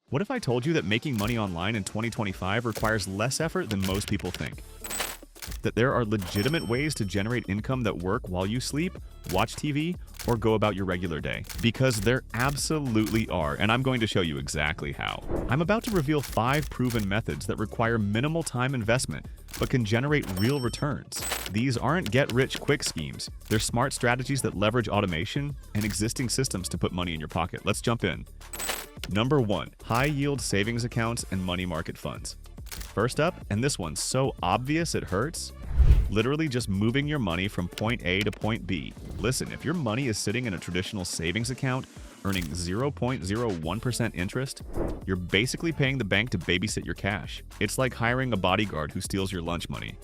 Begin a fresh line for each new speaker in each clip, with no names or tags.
What if I told you that making money online in 2025 requires less effort than most people think? That there are legitimate ways to generate income that work while you sleep, watch TV, or go about your regular day? Because there absolutely are, and I'm going to show you exactly how. I'm about to reveal 5 proven methods that require minimal time investment, but can generate real returns. These aren't get-rich-quick schemes. They're smart strategies that leverage automation and existing systems to put money in your pocket. Let's jump in. Number 1. High-yield savings accounts and money market funds. First up, and this one's so obvious it hurts, literally just moving your money from point A to point B. Listen, if your money is sitting in a traditional savings account earning 0.01% interest, you're basically paying the bank to babysit your cash. It's like hiring a bodyguard who steals your lunch money.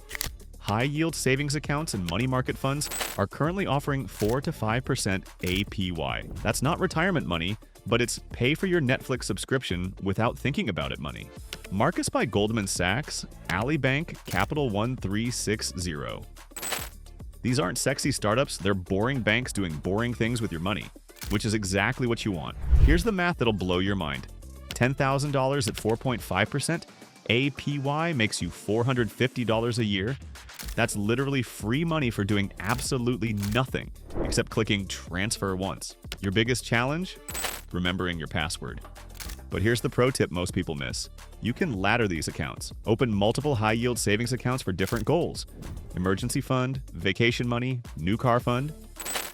High-yield savings accounts and money market funds are currently offering 4 to 5% APY. That's not retirement money, but it's pay for your Netflix subscription without thinking about it money. Marcus by Goldman Sachs, Ali Bank, Capital 1360. These aren't sexy startups, they're boring banks doing boring things with your money, which is exactly what you want. Here's the math that'll blow your mind. $10,000 at 4.5%, APY makes you $450 a year. That's literally free money for doing absolutely nothing except clicking transfer once. Your biggest challenge? Remembering your password. But here's the pro tip most people miss. You can ladder these accounts. Open multiple high-yield savings accounts for different goals. Emergency fund, vacation money, new car fund.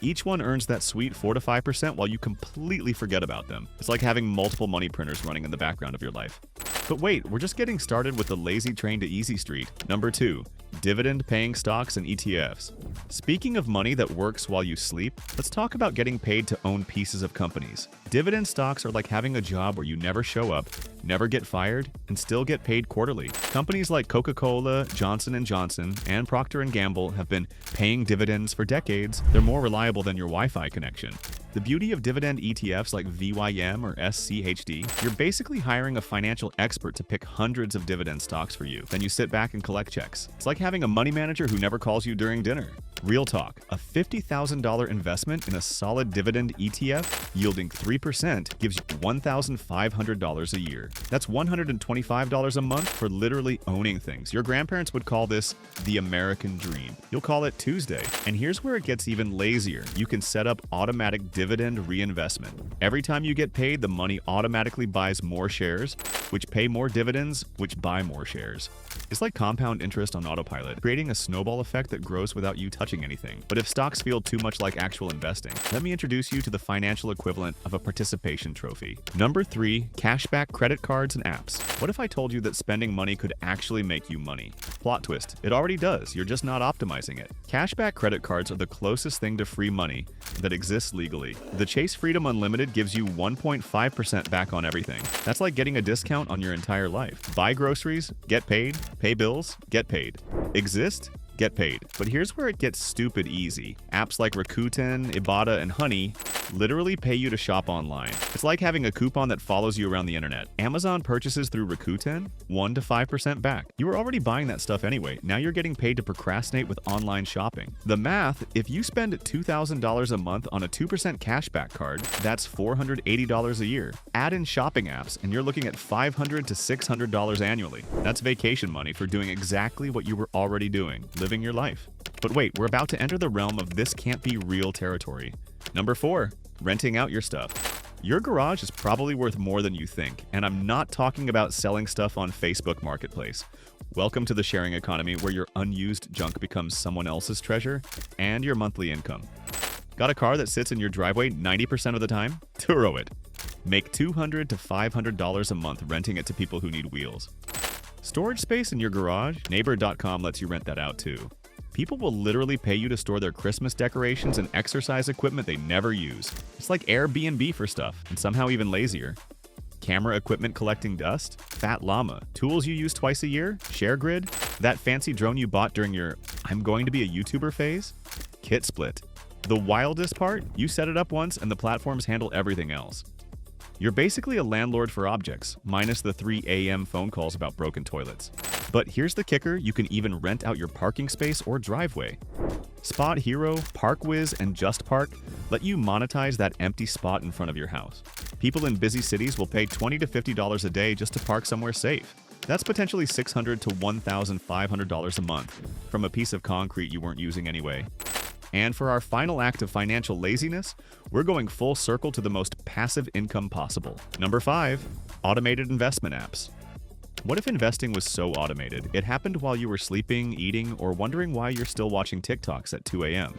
Each one earns that sweet 4 to 5% while you completely forget about them. It's like having multiple money printers running in the background of your life. But wait, we're just getting started with the lazy train to easy street. Number 2. Dividend-paying stocks and ETFs. Speaking of money that works while you sleep, let's talk about getting paid to own pieces of companies. Dividend stocks are like having a job where you never show up, never get fired, and still get paid quarterly. Companies like Coca-Cola, Johnson & Johnson, and Procter & Gamble have been paying dividends for decades. They're more reliable than your Wi-Fi connection. The beauty of dividend ETFs like VYM or SCHD, you're basically hiring a financial expert to pick hundreds of dividend stocks for you. Then you sit back and collect checks. It's like having a money manager who never calls you during dinner. Real talk, a $50,000 investment in a solid dividend ETF yielding 3% gives you $1,500 a year. That's $125 a month for literally owning things. Your grandparents would call this the American dream. You'll call it Tuesday. And here's where it gets even lazier. You can set up automatic dividend reinvestment. Every time you get paid, the money automatically buys more shares, which pay more dividends, which buy more shares. It's like compound interest on autopilot, creating a snowball effect that grows without you touching anything. But if stocks feel too much like actual investing, let me introduce you to the financial equivalent of a participation trophy. Number 3, cashback credit cards and apps. What if I told you that spending money could actually make you money? Plot twist, it already does, you're just not optimizing it. Cashback credit cards are the closest thing to free money that exists legally. The Chase Freedom Unlimited gives you 1.5% back on everything. That's like getting a discount on your entire life. Buy groceries, get paid, pay bills, get paid. Exist, get paid. But here's where it gets stupid easy. Apps like Rakuten, Ibotta, and Honey literally pay you to shop online. It's like having a coupon that follows you around the internet. Amazon purchases through Rakuten, 1 to 5% back. You were already buying that stuff anyway. Now you're getting paid to procrastinate with online shopping. The math, if you spend $2,000 a month on a 2% cashback card, that's $480 a year. Add in shopping apps and you're looking at $500 to $600 annually. That's vacation money for doing exactly what you were already doing, living your life. But wait, we're about to enter the realm of this can't be real territory. Number 4, renting out your stuff. Your garage is probably worth more than you think, and I'm not talking about selling stuff on Facebook Marketplace. Welcome to the sharing economy where your unused junk becomes someone else's treasure and your monthly income. Got a car that sits in your driveway 90% of the time? Turo it. Make $200 to $500 a month renting it to people who need wheels. Storage space in your garage? Neighbor.com lets you rent that out too. People will literally pay you to store their Christmas decorations and exercise equipment they never use. It's like Airbnb for stuff, and somehow even lazier. Camera equipment collecting dust? Fat Llama. Tools you use twice a year? ShareGrid? That fancy drone you bought during your I'm going to be a YouTuber phase? Kit Split. The wildest part? You set it up once and the platforms handle everything else. You're basically a landlord for objects, minus the 3 a.m. phone calls about broken toilets. But here's the kicker, you can even rent out your parking space or driveway. Spot Hero, ParkWiz, and JustPark let you monetize that empty spot in front of your house. People in busy cities will pay $20 to $50 a day just to park somewhere safe. That's potentially $600 to $1,500 a month from a piece of concrete you weren't using anyway. And for our final act of financial laziness, we're going full circle to the most passive income possible. Number 5, automated investment apps. What if investing was so automated it happened while you were sleeping, eating, or wondering why you're still watching TikToks at 2 a.m.?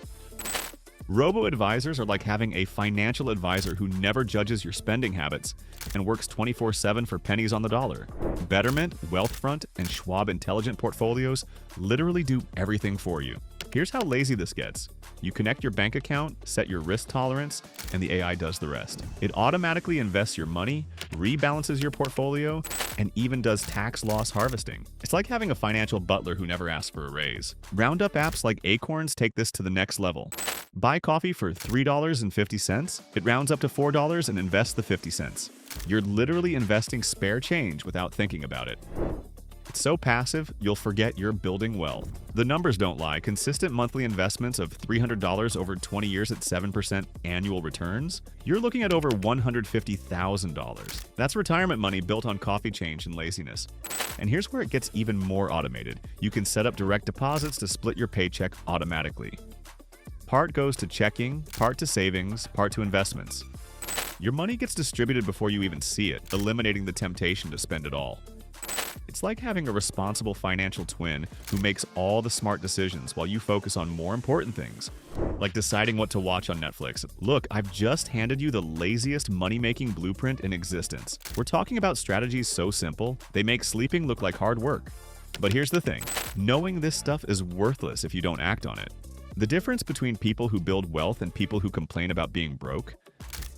Robo-advisors are like having a financial advisor who never judges your spending habits and works 24/7 for pennies on the dollar. Betterment, Wealthfront, and Schwab Intelligent Portfolios literally do everything for you. Here's how lazy this gets. You connect your bank account, set your risk tolerance, and the AI does the rest. It automatically invests your money, rebalances your portfolio, and even does tax loss harvesting. It's like having a financial butler who never asks for a raise. Roundup apps like Acorns take this to the next level. Buy coffee for $3.50, it rounds up to $4 and invests the 50 cents. You're literally investing spare change without thinking about it. It's so passive, you'll forget you're building wealth. The numbers don't lie. Consistent monthly investments of $300 over 20 years at 7% annual returns? You're looking at over $150,000. That's retirement money built on coffee change and laziness. And here's where it gets even more automated. You can set up direct deposits to split your paycheck automatically. Part goes to checking, part to savings, part to investments. Your money gets distributed before you even see it, eliminating the temptation to spend it all. It's like having a responsible financial twin who makes all the smart decisions while you focus on more important things, like deciding what to watch on Netflix. Look, I've just handed you the laziest money-making blueprint in existence. We're talking about strategies so simple, they make sleeping look like hard work. But here's the thing, knowing this stuff is worthless if you don't act on it. The difference between people who build wealth and people who complain about being broke?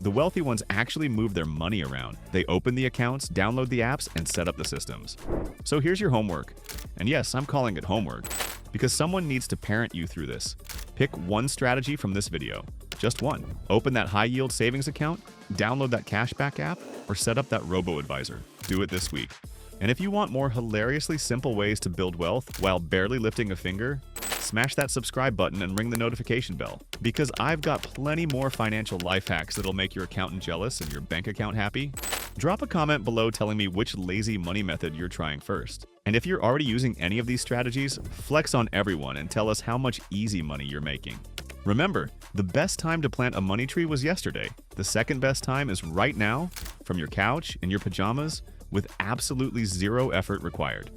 The wealthy ones actually move their money around. They open the accounts, download the apps, and set up the systems. So here's your homework. And yes, I'm calling it homework, because someone needs to parent you through this. Pick one strategy from this video. Just one. Open that high-yield savings account, download that Cashback app, or set up that robo-advisor. Do it this week. And if you want more hilariously simple ways to build wealth while barely lifting a finger, smash that subscribe button and ring the notification bell, because I've got plenty more financial life hacks that'll make your accountant jealous and your bank account happy. Drop a comment below telling me which lazy money method you're trying first. And if you're already using any of these strategies, flex on everyone and tell us how much easy money you're making. Remember, the best time to plant a money tree was yesterday. The second best time is right now, from your couch, in your pajamas, with absolutely zero effort required.